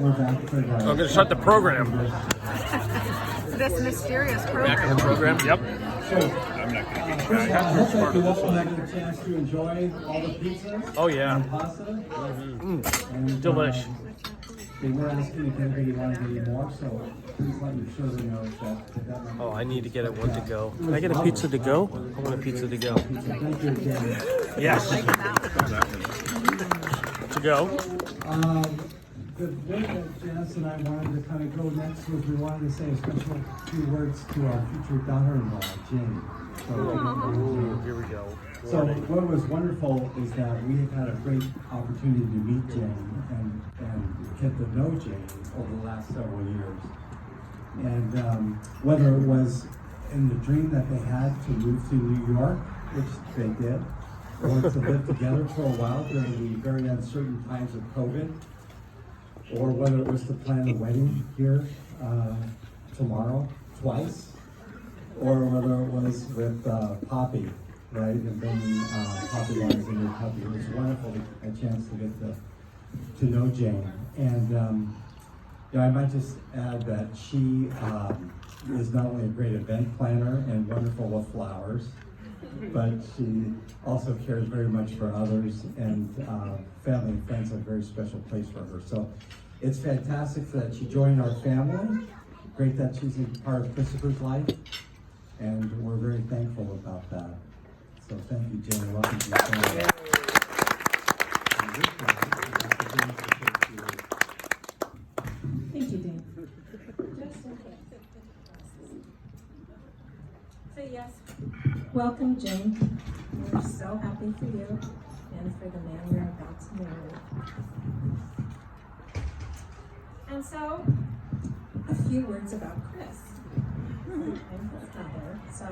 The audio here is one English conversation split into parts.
we're back for the... I'm going to start the program. This mysterious program. Back in the program, yep. So, first of all, I hope that you all had a chance to enjoy all the pizzas. Oh, yeah. And pasta. And, Delish. They were asking if anybody wanted any more, so please let your server know that. Oh, I need to get it one to go. Can I get a pizza to go? I want a pizza to go. Thank you again. Yes. To go. The way that Janice and I wanted to kind of go next was we wanted to say a special few words to our future daughter-in-law, Jane. Ooh, here we go. So what was wonderful is that we have had a great opportunity to meet Jane and get to know Jane over the last several years. And whether it was in the dream that they had to move to New York, which they did, or to live together for a while during the very uncertain times of COVID, or whether it was to plan a wedding here tomorrow, twice, or whether it was with Poppy, right, and bringing Poppy lines in your puppy. It was wonderful, a chance to get to know Jane. And I might just add that she is not only a great event planner and wonderful with flowers, but she also cares very much for others, and family and friends have a very special place for her. So it's fantastic that she joined our family. Great that she's a part of Christopher's life, and we're very thankful about that. So thank you, Jane. Welcome to the family. Thank you, Dave. Say yes. Welcome, Jane. We're so happy for you and for the man you're about to marry. And so, a few words about Chris. I'm his mother, so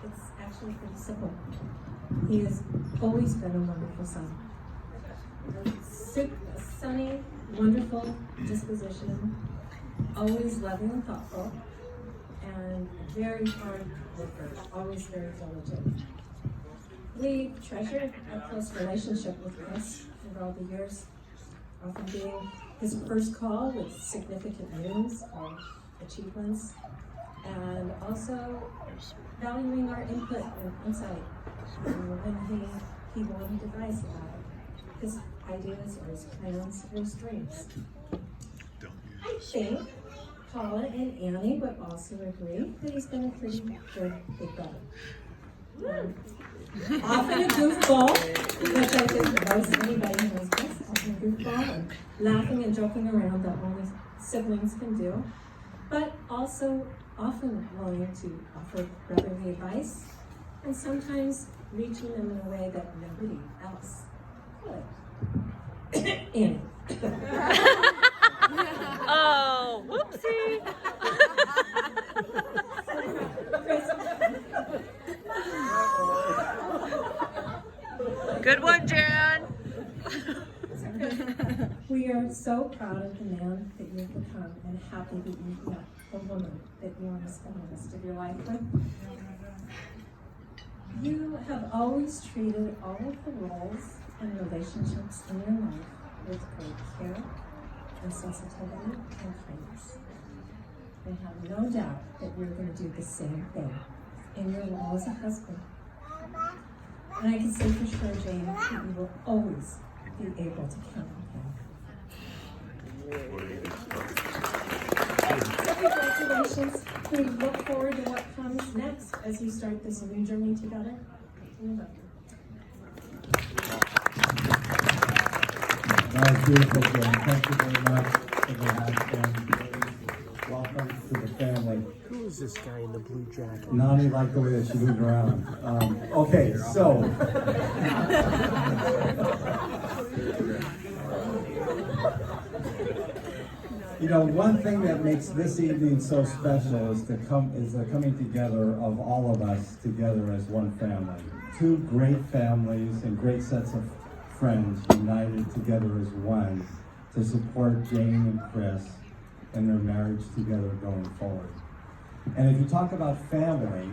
it's actually pretty simple. He has always been a wonderful son. A sunny, wonderful disposition, always loving and thoughtful, and very hard worker, always very diligent. We treasure a close relationship with Chris over all the years, often being his first call with significant news or achievements, and also valuing our input and insight when he wanted advice about his ideas or his plans or his dreams. I think Paula and Annie would also agree that he's been a pretty good big brother. Often a goofball, which I think most anybody knows this, often a goofball and laughing and joking around that only siblings can do, but also often willing to offer brotherly advice and sometimes reaching them in a way that nobody else could. Annie. Oh, whoopsie. Good one, Jan. We are so proud of the man that you've become and happy that you've met the woman that you want to spend the rest of your life with. You have always treated all of the roles and relationships in your life with great care and sensitivity and kindness. I have no doubt that you're going to do the same thing in your role as a husband. And I can say for sure, Jane, that you will always be able to count on him. Congratulations. We look forward to what comes next as you start this new journey together. We love you. That was beautiful, Jane. Thank you very much for that. And welcome to the family. Who is this guy in the blue jacket? Nani liked the way that she moved around. Okay, so. One thing that makes this evening so special is the coming together of all of us together as one family. Two great families and great sets of friends united together as one to support Jane and Chris and their marriage together going forward. And if you talk about family,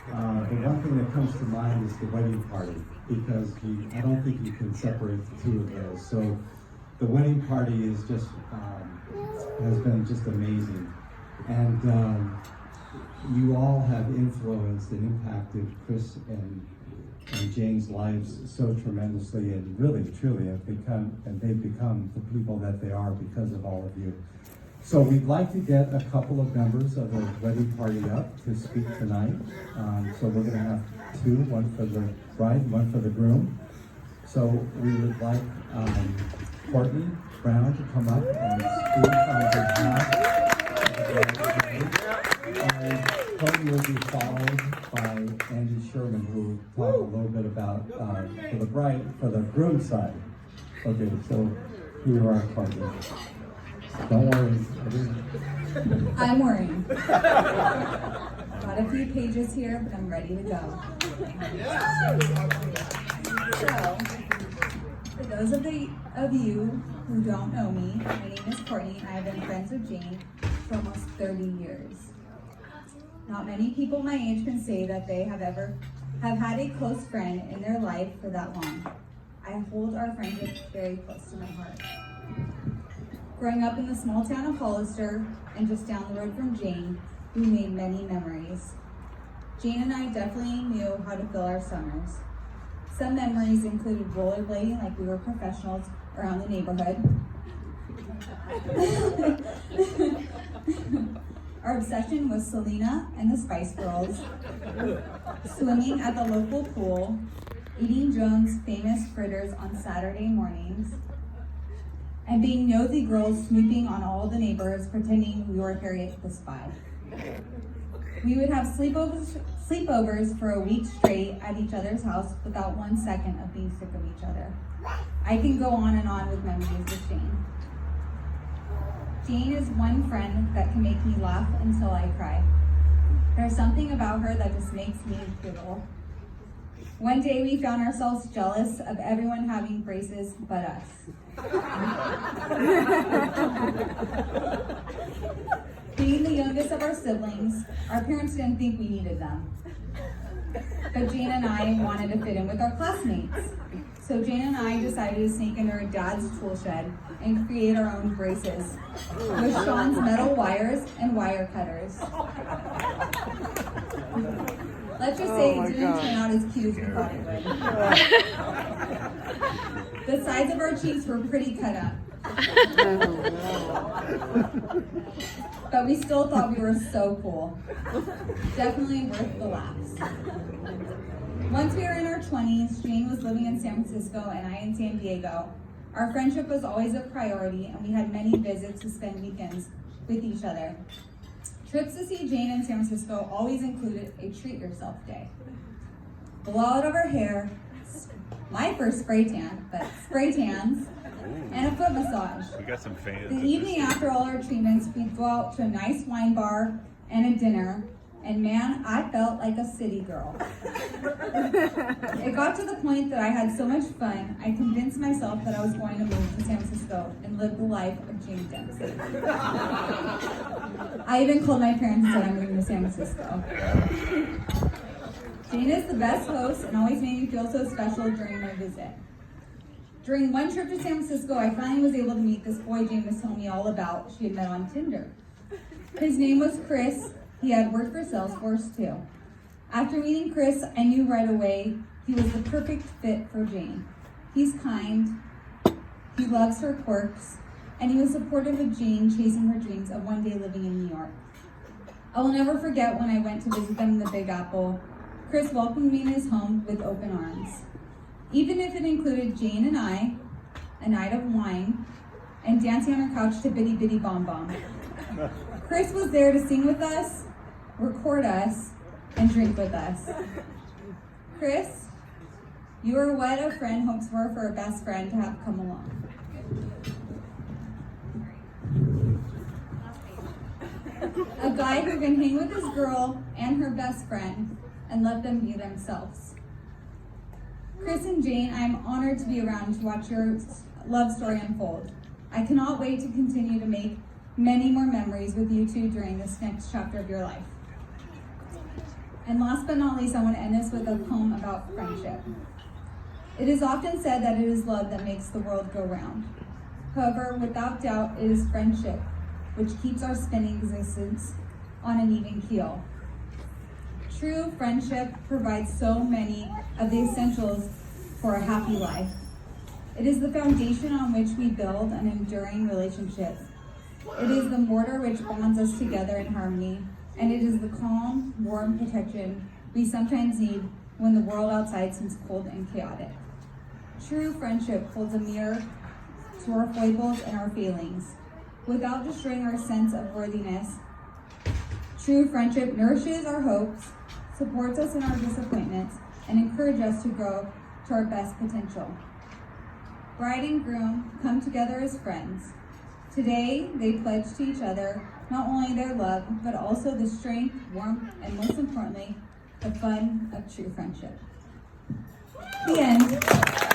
the one thing that comes to mind is the wedding party, because I don't think you can separate the two of those. So the wedding party is just has been just amazing, and you all have influenced and impacted Chris and Jane's lives so tremendously, and really truly they've become the people that they are because of all of you. So we'd like to get a couple of members of the wedding party up to speak tonight. So we're going to have two, one for the bride, one for the groom. So we would like Courtney Brown to come up and speak on behalf of the bride. And Courtney will be followed by Andy Sherman, who will talk a little bit about for the groom side. Okay, so here you are, Courtney. Don't worry. I'm worrying. Got a few pages here, but I'm ready to go. So, for those of you who don't know me, my name is Courtney, and I have been friends with Jane for almost 30 years. Not many people my age can say that they have had a close friend in their life for that long. I hold our friendship very close to my heart. Growing up in the small town of Hollister and just down the road from Jane, we made many memories. Jane and I definitely knew how to fill our summers. Some memories included rollerblading like we were professionals around the neighborhood. Our obsession was Selena and the Spice Girls, swimming at the local pool, eating Joan's famous fritters on Saturday mornings, and being nosy girls snooping on all the neighbors, pretending we were Harriet the Spy. We would have sleepovers for a week straight at each other's house without 1 second of being sick of each other. I can go on and on with memories with Jane. Jane is one friend that can make me laugh until I cry. There's something about her that just makes me giggle. One day we found ourselves jealous of everyone having braces but us. Being the youngest of our siblings, our parents didn't think we needed them. But Jane and I wanted to fit in with our classmates. So Jane and I decided to sneak into her dad's tool shed and create our own braces with Sean's metal wires and wire cutters. Let's just say it didn't turn out as cute as we thought it would. The sides of our cheeks were pretty cut up. But we still thought we were so cool. Definitely worth the laughs. Once we were in our 20s, Jane was living in San Francisco and I in San Diego. Our friendship was always a priority and we had many visits to spend weekends with each other. Trips to see Jane in San Francisco always included a treat yourself day. Blowout of her hair, my first spray tan, but spray tans, and a foot massage. We got some fans. The evening after all our treatments, we'd go out to a nice wine bar and a dinner, and man, I felt like a city girl. It got to the point that I had so much fun, I convinced myself that I was going to move to San Francisco and live the life of Jane Dempsey. I even called my parents and said I'm moving to San Francisco. Jane is the best host and always made me feel so special during my visit. During one trip to San Francisco, I finally was able to meet this boy Jane was telling me all about she had met on Tinder. His name was Chris. He had worked for Salesforce too. After meeting Chris, I knew right away he was the perfect fit for Jane. He's kind, he loves her quirks, and he was supportive of Jane chasing her dreams of one day living in New York. I will never forget when I went to visit them in the Big Apple. Chris welcomed me in his home with open arms. Even if it included Jane and I, a night of wine, and dancing on her couch to Bitty Bitty Bom Bom. Chris was there to sing with us, record us, and drink with us. Chris, you are what a friend hopes for a best friend to have come along. A guy who can hang with his girl and her best friend and let them be themselves. Chris and Jane, I am honored to be around to watch your love story unfold. I cannot wait to continue to make many more memories with you two during this next chapter of your life. And last but not least, I want to end this with a poem about friendship. It is often said that it is love that makes the world go round. However, without doubt, it is friendship which keeps our spinning existence on an even keel. True friendship provides so many of the essentials for a happy life. It is the foundation on which we build an enduring relationship. It is the mortar which bonds us together in harmony, and it is the calm, warm protection we sometimes need when the world outside seems cold and chaotic. True friendship holds a mirror to our foibles and our failings, without destroying our sense of worthiness. True friendship nourishes our hopes, supports us in our disappointments, and encourages us to grow to our best potential. Bride and groom come together as friends. Today, they pledge to each other not only their love, but also the strength, warmth, and most importantly, the fun of true friendship. The end.